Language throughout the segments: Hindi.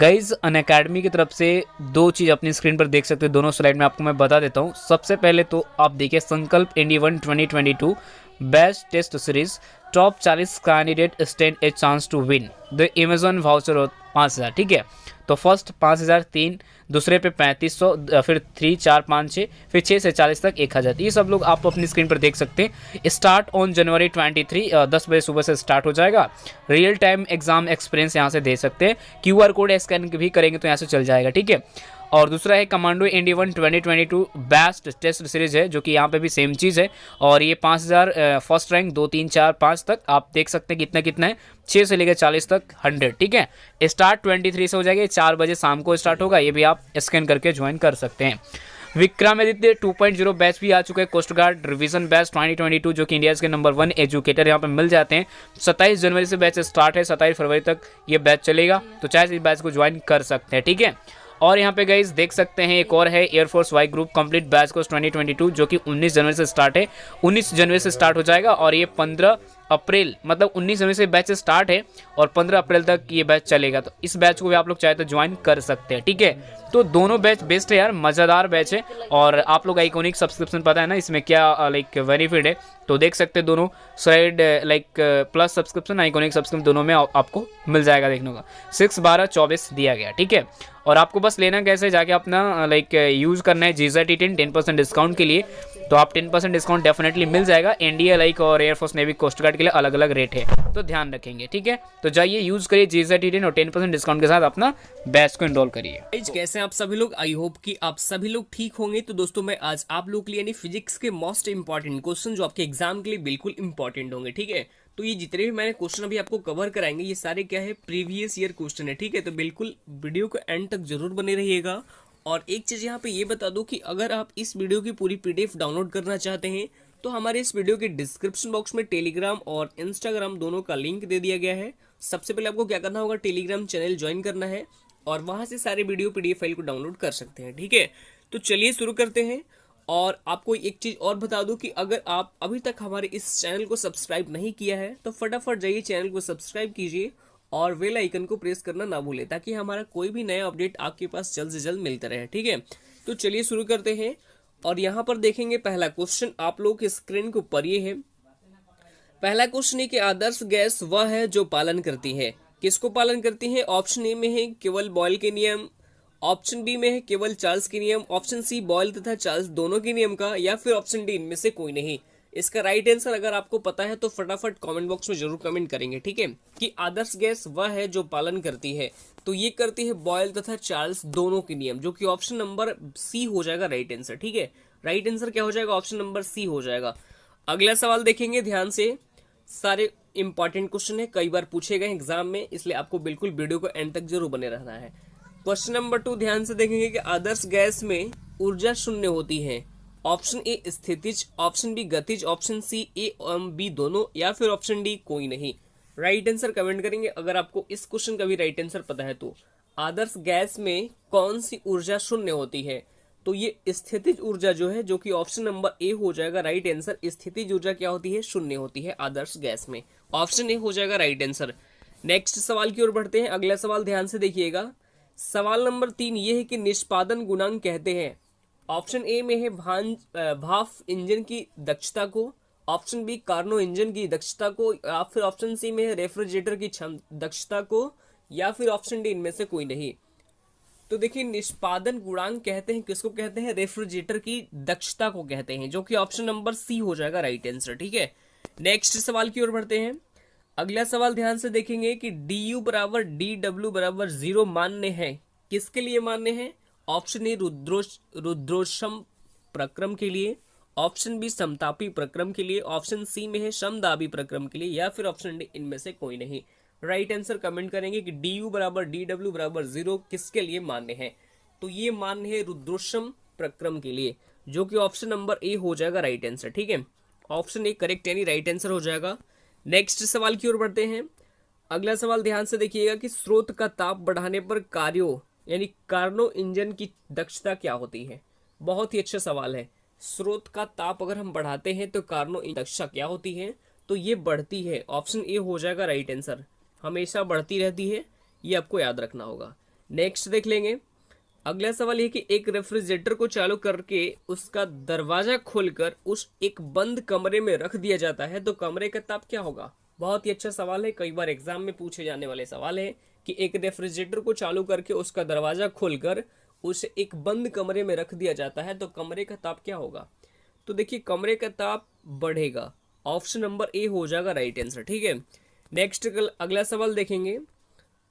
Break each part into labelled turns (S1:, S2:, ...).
S1: गाइज अनअकैडमी की तरफ से दो चीज़ अपनी स्क्रीन पर देख सकते हो, दोनों स्लाइड में आपको मैं बता देता हूँ। सबसे पहले तो आप देखिए संकल्प इंडी 1 2022 best test series top 40 candidate stand a chance to win the Amazon voucher 5000। ठीक है, तो फर्स्ट 5000, 3 दूसरे पे 3500, फिर 3 4 5 6, फिर 6 से 40 तक 1000। ये सब लोग आप अपनी स्क्रीन पर देख सकते हैं। स्टार्ट ऑन जनवरी 23 10 बजे सुबह से स्टार्ट हो जाएगा। रियल टाइम एग्जाम एक्सपीरियंस यहाँ से दे सकते हैं। QR कोड स्कैन भी करेंगे तो यहाँ से चल जाएगा। ठीक है, और दूसरा है कमांडो इंडी 1 2022 बेस्ट टेस्ट सीरीज है, जो कि यहाँ पे भी सेम चीज़ है। और ये 5000 फर्स्ट रैंक 2 3 4 5 तक आप देख सकते हैं कितना कितना है, 6 से लेकर 40 तक 100। ठीक है, स्टार्ट 23 से हो जाएगा, 4 बजे शाम को स्टार्ट होगा। ये भी आप स्कैन करके ज्वाइन कर सकते हैं। विक्रमादित्य 2.0 बैच भी आ चुका है। कोस्ट गार्ड रिवीजन बैच 2022, जो कि इंडिया के नंबर 1 एजुकेटर यहाँ पे मिल जाते हैं। 27 जनवरी से बैच स्टार्ट है, 27 फरवरी तक ये बैच चलेगा, तो चाहे इस बैच को ज्वाइन कर सकते हैं। ठीक है, और यहाँ पे गाइस देख सकते हैं एक और है air force Y group complete batch course 2022, जो कि 19 जनवरी से स्टार्ट है। 19 जनवरी से स्टार्ट हो जाएगा और ये 15 अप्रैल, मतलब 19 जनवरी से बैच स्टार्ट है और 15 अप्रैल तक ये बैच चलेगा। तो इस बैच को भी आप लोग चाहे तो ज्वाइन कर सकते हैं। ठीक है, तो दोनों बैच बेस्ट है यार, मज़ेदार बैच है। और आप लोग आइकॉनिक सब्सक्रिप्शन पता है ना इसमें क्या लाइक बेनिफिट है, तो देख सकते हैं दोनों side like plus subscription iconic subscription दोनों में आपको मिल जाएगा देखने का। 6 12 24 दिया गया। ठीक है, और आपको बस लेना कैसे, जाके अपना लाइक यूज़ करना है जीजा T10 10% डिस्काउंट के लिए। तो आप 10% डिस्काउंट डेफिनेटली मिल जाएगा। इंडिया लाइक और एयरफोर्स नेवी कोस्ट गार्ड के लिए अलग अलग रेट है, तो ध्यान रखेंगे। ठीक है, तो जाइए यूज़ करिए जीजा T10 और 10% डिस्काउंट के साथ अपना बैच को इनरोल करिए।
S2: कैसे हैं आप सभी लोग? आई होप कि आप सभी लोग ठीक होंगे। तो दोस्तों मैं आज आप लोग के लिए यानी फिजिक्स के मोस्ट इंपॉर्टेंट क्वेश्चन जो आपके एग्जाम के लिए बिल्कुल इंपॉर्टेंट होंगे। ठीक है, तो ये जितने भी मैंने क्वेश्चन अभी आपको कवर कराएंगे ये सारे क्या है, प्रीवियस ईयर क्वेश्चन है। ठीक है, तो बिल्कुल वीडियो को एंड तक जरूर बने रहिएगा। और एक चीज यहाँ पे ये बता दो कि अगर आप इस वीडियो की पूरी PDF डाउनलोड करना चाहते हैं तो हमारे इस वीडियो के डिस्क्रिप्शन बॉक्स में टेलीग्राम और इंस्टाग्राम दोनों का लिंक दे दिया गया है। सबसे पहले आपको क्या करना होगा, टेलीग्राम चैनल ज्वाइन करना है और वहां से सारे वीडियो PDF फाइल को डाउनलोड कर सकते हैं। ठीक है, तो चलिए शुरू करते हैं। और आपको एक चीज और बता दूं कि अगर आप अभी तक हमारे इस चैनल को सब्सक्राइब नहीं किया है तो फटाफट जाइए चैनल को सब्सक्राइब कीजिए और बेल आइकन को प्रेस करना ना भूलें, ताकि हमारा कोई भी नया अपडेट आपके पास जल्द से जल्द मिलता रहे। ठीक है, तो चलिए शुरू करते हैं। और यहाँ पर देखेंगे पहला क्वेश्चन आप लोग की स्क्रीन के ऊपर ये है। पहला क्वेश्चन है कि आदर्श गैस वह है जो पालन करती है। किसको पालन करती है? ऑप्शन ए में है केवल बॉयल के नियम, ऑप्शन बी में है केवल चार्ल्स के नियम, ऑप्शन सी बॉयल तथा चार्ल्स दोनों के नियम का, या फिर ऑप्शन डी इनमें से कोई नहीं। इसका राइट आंसर अगर आपको पता है तो फटाफट कमेंट बॉक्स में जरूर कमेंट करेंगे। ठीक है, कि आदर्श गैस वह है जो पालन करती है, तो ये करती है बॉयल तथा चार्ल्स दोनों के नियम, जो कि ऑप्शन नंबर सी हो जाएगा राइट आंसर। ठीक है, राइट आंसर क्या हो जाएगा? ऑप्शन नंबर सी हो जाएगा। अगला सवाल देखेंगे ध्यान से। सारे इंपॉर्टेंट क्वेश्चन है, कई बार पूछे गए एग्जाम में, इसलिए आपको बिल्कुल वीडियो को एंड तक जरूर बने रहना है। क्वेश्चन नंबर 2 ध्यान से देखेंगे कि आदर्श गैस में ऊर्जा शून्य होती है। ऑप्शन ए स्थितिज, ऑप्शन बी गतिज, ऑप्शन सी ए और बी दोनों, या फिर ऑप्शन डी कोई नहीं। राइट आंसर कमेंट करेंगे अगर आपको इस क्वेश्चन का भी राइट आंसर पता है तो। आदर्श गैस में कौन सी ऊर्जा शून्य होती है? तो ये स्थितिज ऊर्जा जो है, जो कि ऑप्शन नंबर ए हो जाएगा राइट आंसर। स्थितिज ऊर्जा क्या होती है? शून्य होती है आदर्श गैस में। ऑप्शन ए हो जाएगा राइट आंसर। नेक्स्ट सवाल की ओर बढ़ते हैं। अगला सवाल ध्यान से देखिएगा। सवाल नंबर 3 ये है कि निष्पादन गुणांक कहते हैं। ऑप्शन ए में है भाप इंजन की दक्षता को, ऑप्शन बी कार्नो इंजन की दक्षता को, या फिर ऑप्शन सी में है रेफ्रिजरेटर की दक्षता को, या फिर ऑप्शन डी इनमें से कोई नहीं। तो देखिए निष्पादन गुणांक कहते हैं किसको कहते हैं? रेफ्रिजरेटर की दक्षता को कहते हैं, जो कि ऑप्शन नंबर सी हो जाएगा राइट आंसर। ठीक है, नेक्स्ट सवाल की ओर बढ़ते हैं। अगला सवाल ध्यान से देखेंगे कि du बराबर dw बराबर 0 मान्य है। किसके लिए मान्य है? ऑप्शन ए रुद्रोष्म प्रक्रम के लिए, ऑप्शन बी समतापी प्रक्रम के लिए, ऑप्शन सी में है समदाबी प्रक्रम के लिए, या फिर ऑप्शन डी इनमें से कोई नहीं। राइट आंसर कमेंट करेंगे कि du बराबर dw बराबर 0 किसके लिए मान्य है? तो ये मान्य है रुद्रोष्म प्रक्रम के लिए, जो कि ऑप्शन नंबर ए हो जाएगा राइट आंसर। ठीक है, ऑप्शन ए करेक्ट यानी राइट आंसर हो जाएगा। नेक्स्ट सवाल की ओर बढ़ते हैं। अगला सवाल ध्यान से देखिएगा कि स्रोत का ताप बढ़ाने पर कार्यो यानी कार्नो इंजन की दक्षता क्या होती है? बहुत ही अच्छा सवाल है। स्रोत का ताप अगर हम बढ़ाते हैं तो कार्नो इंजन दक्षता क्या होती है? तो ये बढ़ती है। ऑप्शन ए हो जाएगा राइट आंसर। हमेशा बढ़ती रहती है, ये आपको याद रखना होगा। नेक्स्ट देख लेंगे। अगला सवाल ये कि एक रेफ्रिजरेटर को चालू करके उसका दरवाजा खोलकर उस एक बंद कमरे में रख दिया जाता है तो कमरे का ताप क्या होगा। बहुत ही अच्छा सवाल है, कई बार एग्जाम में पूछे जाने वाले सवाल है कि एक रेफ्रिजरेटर को चालू करके उसका दरवाजा खोलकर उसे एक बंद कमरे में रख दिया जाता है तो कमरे का ताप क्या होगा। तो देखिए कमरे का ताप बढ़ेगा, ऑप्शन नंबर ए हो जाएगा राइट आंसर। ठीक है, नेक्स्ट अगला सवाल देखेंगे।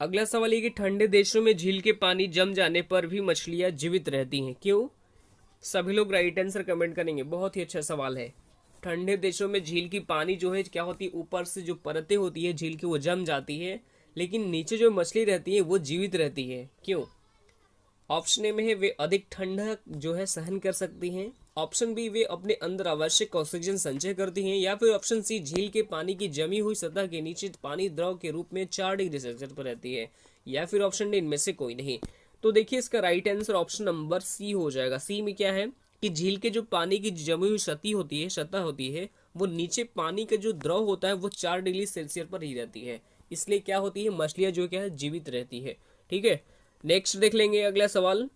S2: अगला सवाल ये कि ठंडे देशों में झील के पानी जम जाने पर भी मछलियां जीवित रहती हैं, क्यों। सभी लोग राइट आंसर कमेंट करेंगे, बहुत ही अच्छा सवाल है। ठंडे देशों में झील की पानी जो है क्या होती है, ऊपर से जो परतें होती है झील की वो जम जाती है, लेकिन नीचे जो मछली रहती है वो जीवित रहती है, क्यों। ऑप्शन ए में है वे अधिक ठंडा जो है सहन कर सकती हैं, ऑप्शन बी वे अपने अंदर आवश्यक ऑक्सीजन संचय करती हैं, या फिर ऑप्शन सी झील के पानी की जमी हुई सतह के नीचे पानी द्रव के रूप में 4 डिग्री सेल्सियस पर रहती है, या फिर ऑप्शन डी इनमें से कोई नहीं। तो देखिए इसका right answer option number C हो जाएगा। सी में क्या है कि झील के जो पानी की जमी हुई सतह होती है वो नीचे पानी का जो द्रव होता है वो 4 डिग्री सेल्सियस पर ही रहती है, इसलिए क्या होती है मछलियां जो क्या है जीवित रहती है। ठीक है, नेक्स्ट देख लेंगे अगला सवाल।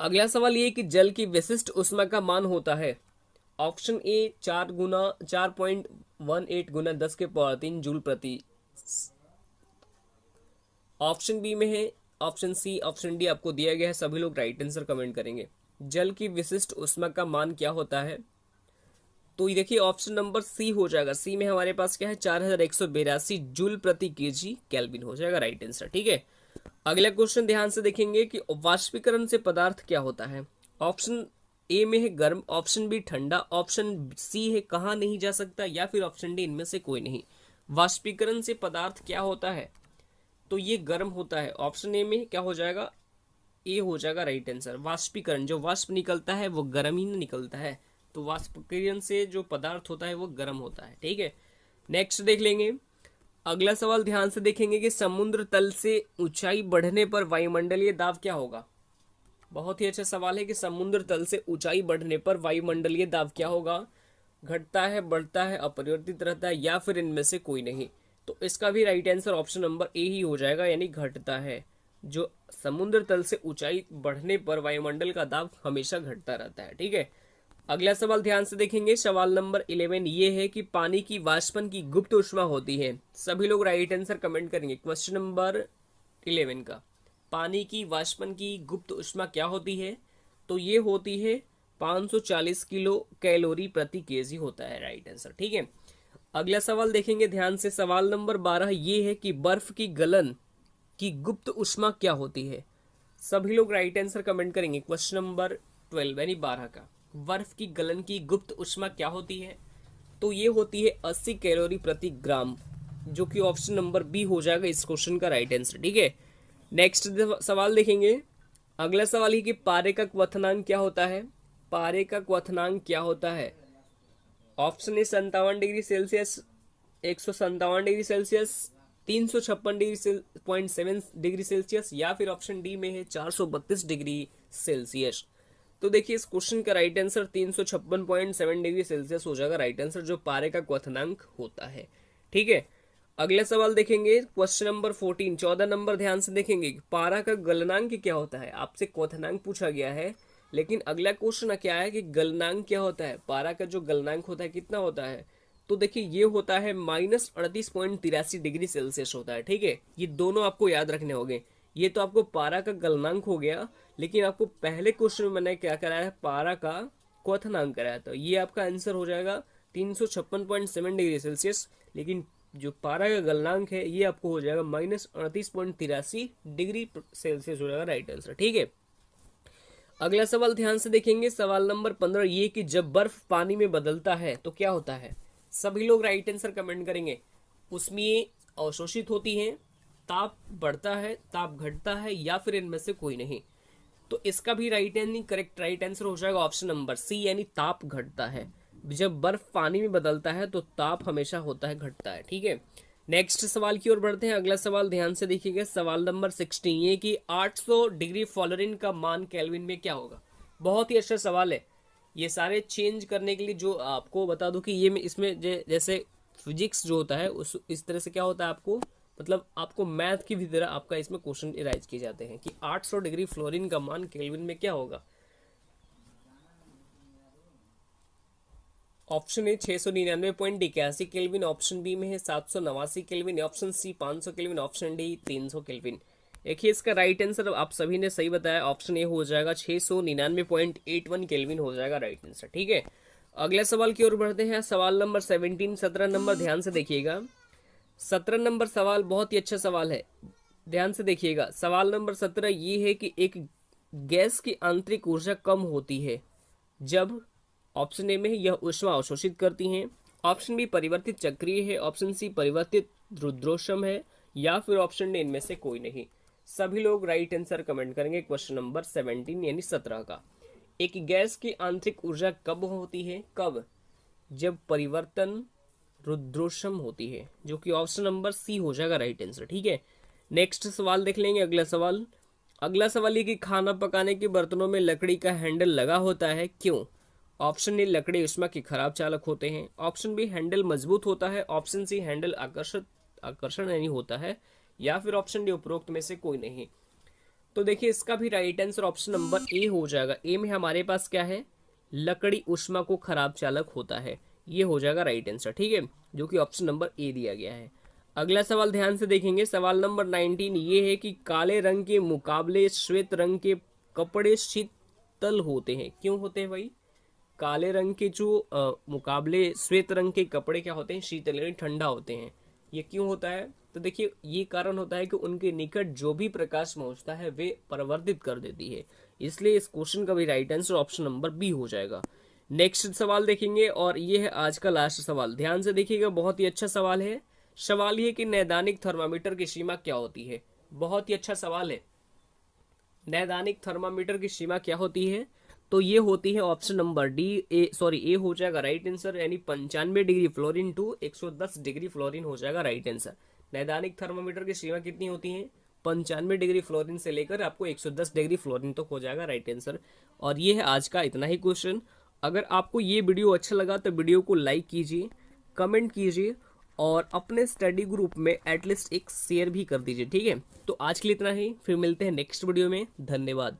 S2: अगला सवाल ये कि जल की विशिष्ट ऊष्मा का मान होता है। ऑप्शन ए 4.18 गुना 10 के पावर 3 जूल प्रति। ऑप्शन बी में है ऑप्शन सी, ऑप्शन डी आपको दिया गया है। सभी लोग राइट आंसर कमेंट करेंगे। जल की विशिष्ट ऊष्मा का मान क्या होता है। तो ये देखिए ऑप्शन नंबर सी हो जाएगा। सी में हमारे पास क्या है 4182 जूल प्रति केजी केल्विन हो जाएगा राइट आंसर। ठीक है, अगला क्वेश्चन ध्यान से देखेंगे कि वाष्पीकरण से पदार्थ क्या होता है। ऑप्शन ए में है गर्म, ऑप्शन बी ठंडा, ऑप्शन सी है कहा नहीं जा सकता, या फिर ऑप्शन डी इनमें से कोई नहीं। वाष्पीकरण से पदार्थ क्या होता है, तो ये गर्म होता है। ऑप्शन ए में क्या हो जाएगा, ए हो जाएगा राइट आंसर। वाष्पीकरण, जो वाष्प निकलता है वो गर्म ही निकलता है, तो वाष्पीकरण से जो पदार्थ होता है वो गर्म होता है। ठीक है, नेक्स्ट देख लेंगे। अगला सवाल ध्यान से देखेंगे कि समुद्र तल से ऊंचाई बढ़ने पर वायुमंडलीय दाब क्या होगा। बहुत ही अच्छा सवाल है कि समुद्र तल से ऊंचाई बढ़ने पर वायुमंडलीय दाब क्या होगा, घटता है, बढ़ता है, अपरिवर्तित रहता है, या फिर इनमें से कोई नहीं। तो इसका भी right answer option number A ही हो जाएगा, यानी घटता है। जो समुद्र तल से ऊंचाई बढ़ने पर वायुमंडल का दाब हमेशा घटता रहता है। ठीक है, अगला सवाल ध्यान से देखेंगे। सवाल नंबर 11 ये है कि पानी की वाष्पन की गुप्त ऊष्मा होती है। सभी लोग राइट आंसर कमेंट करेंगे। क्वेश्चन नंबर 11 का पानी की वाष्पन की गुप्त ऊष्मा क्या होती है, तो ये होती है 540 किलो कैलोरी प्रति केजी होता है राइट आंसर। ठीक है, अगला सवाल देखेंगे ध्यान से। सवाल नंबर 12 ये है कि बर्फ की गलन की गुप्त ऊष्मा क्या होती है। सभी लोग राइट आंसर कमेंट करेंगे। क्वेश्चन नंबर 12 यानी 12 का बर्फ की गलन की गुप्त ऊष्मा क्या होती है, तो ये होती है 80 कैलोरी प्रति ग्राम, जो कि ऑप्शन नंबर बी हो जाएगा इस क्वेश्चन का राइट आंसर। ठीक है, नेक्स्ट सवाल देखेंगे। अगला सवाल है कि पारे का क्वथनांक क्या होता है। पारे का क्वथनांक क्या होता है। Option A 57 degree Celsius, 157 degree Celsius, 356.7 degree Celsius, या फिर ऑप्शन डी में है 432 डिग्री सेल्सियस। तो देखिए इस क्वेश्चन का राइट आंसर 356.7 डिग्री सेल्सियस हो जाएगा राइट आंसर, जो पारे का क्वथनांक होता है। ठीक है, अगला सवाल देखेंगे। क्वेश्चन नंबर 14 14 नंबर ध्यान से देखेंगे। पारा का गलनांक क्या होता है। आपसे क्वथनांक पूछा गया है, लेकिन अगला क्वेश्चन क्या है कि गलनांक क्या होता है। पारा का जो गलनांक होता है कितना होता है, तो देखिए ये होता है -38.83 डिग्री सेल्सियस होता है। ठीक है, ये दोनों आपको याद रखने होंगे। ये तो आपको पारा का गलनांक हो गया, लेकिन आपको पहले क्वेश्चन में मैंने क्या कराया है, पारा का क्वथनांक कराया था। ये आपका आंसर हो जाएगा 356.7 डिग्री सेल्सियस, लेकिन जो पारा का गलनांक है ये आपको हो जाएगा -38.83 डिग्री सेल्सियस हो जाएगा राइट आंसर। ठीक है, अगला सवाल ध्यान से देखेंगे। सवाल नंबर 15 ये कि जब बर्फ पानी में बदलता है तो क्या होता है। सभी लोग राइट आंसर कमेंट करेंगे। उसमें अवशोषित होती हैं, ताप बढ़ता है, ताप घटता है, या फिर इनमें से कोई नहीं। तो इसका भी करेक्ट राइट आंसर हो जाएगा ऑप्शन नंबर सी, यानी ताप घटता है। जब बर्फ पानी में बदलता है तो ताप हमेशा होता है, घटता है। ठीक है, नेक्स्ट सवाल की ओर बढ़ते हैं। अगला सवाल ध्यान से देखिएगा। सवाल नंबर 16 ये कि 800 डिग्री फ्लोरीन का मान केल्विन में क्या होगा। बहुत ही अच्छा सवाल है। ये सारे चेंज करने के लिए जो आपको बता दूं कि ये इसमें जैसे फिजिक्स जो होता है उस इस तरह से क्या होता है, आपको मतलब आपको मैथ की भी तरह आपका इसमें क्वेश्चन इराइज किए जाते हैं कि 800 डिग्री फ्लोरीन का मान केल्विन में क्या होगा। Option A 699.81 kelvin, option B में है 789 kelvin, option C 500 kelvin, option D 300 kelvin. देखिए इसका राइट आंसर आप सभी ने सही बताया, ऑप्शन ए हो जाएगा 699.81 केल्विन हो जाएगा राइट आंसर। ठीक है, अगले सवाल की ओर बढ़ते हैं। सवाल नंबर 17, 17 नंबर ध्यान से देखिएगा। 17 नंबर सवाल बहुत ही अच्छा सवाल है, ध्यान से देखिएगा। सवाल नंबर 17 ये है कि एक गैस की आंतरिक ऊर्जा कम होती है जब, ऑप्शन ए में यह ऊष्मा अवशोषित करती हैं, ऑप्शन बी परिवर्तित चक्रीय है, ऑप्शन सी परिवर्तित रुद्रोष्म है, या फिर ऑप्शन डी इनमें से कोई नहीं। सभी लोग राइट आंसर कमेंट करेंगे क्वेश्चन नंबर 17 यानी 17 का। एक गैस की आंतरिक ऊर्जा कब होती है, कब, जब परिवर्तन रुद्रोष्म होती है, जो कि ऑप्शन नंबर सी हो जाएगा राइट आंसर। ठीक है, नेक्स्ट सवाल देख लेंगे। अगला सवाल ये कि खाना पकाने के बर्तनों में लकड़ी का हैंडल लगा होता है, क्यों। ऑप्शन ए लकड़ी ऊष्मा के खराब चालक होते हैं, ऑप्शन बी हैंडल मजबूत होता है, ऑप्शन सी हैंडल आकर्षण नहीं होता है, या फिर ऑप्शन डी उपरोक्त में से कोई नहीं। तो देखिए इसका भी राइट आंसर ऑप्शन नंबर ए हो जाएगा। ए में हमारे पास क्या है, लकड़ी ऊष्मा को खराब चालक होता है, ये हो जाएगा राइट आंसर। ठीक है, जो कि ऑप्शन नंबर ए दिया गया है। अगला सवाल ध्यान से देखेंगे। सवाल नंबर 19 ये है कि काले रंग के मुकाबले श्वेत रंग के कपड़े शीतल होते हैं, क्यों होते हैं भाई। काले रंग के जो मुकाबले श्वेत रंग के कपड़े क्या होते हैं, शीतल यानी ठंडा होते हैं। ये क्यों होता है, तो देखिए ये कारण होता है कि उनके निकट जो भी प्रकाश पहुंचता है वे परावर्तित कर देती है, इसलिए इस क्वेश्चन का भी right answer option number B हो जाएगा। नेक्स्ट सवाल देखेंगे और ये है आज का लास्ट सवाल, ध्यान से देखिएगा, बहुत ही अच्छा सवाल है। सवाल ये कि नैदानिक थर्मामीटर की सीमा क्या होती है, बहुत ही अच्छा सवाल है। नैदानिक थर्मामीटर की सीमा क्या होती है, तो ये होती है ऑप्शन नंबर ए हो जाएगा राइट आंसर, यानी 95 degree fluorine to 110 degree fluorine हो जाएगा राइट आंसर। नैदानिक थर्मामीटर की सीमा कितनी होती है, 95 डिग्री फ्लोरीन से लेकर आपको 110 डिग्री फ्लोरीन तक हो जाएगा राइट आंसर। और ये है आज का इतना ही क्वेश्चन। अगर आपको ये वीडियो अच्छा लगा तो वीडियो को लाइक कीजिए, कमेंट कीजिए और अपने स्टडी ग्रुप में एटलीस्ट एक शेयर भी कर दीजिए। ठीक है, तो आज के लिए इतना ही, फिर मिलते हैं नेक्स्ट वीडियो में। धन्यवाद।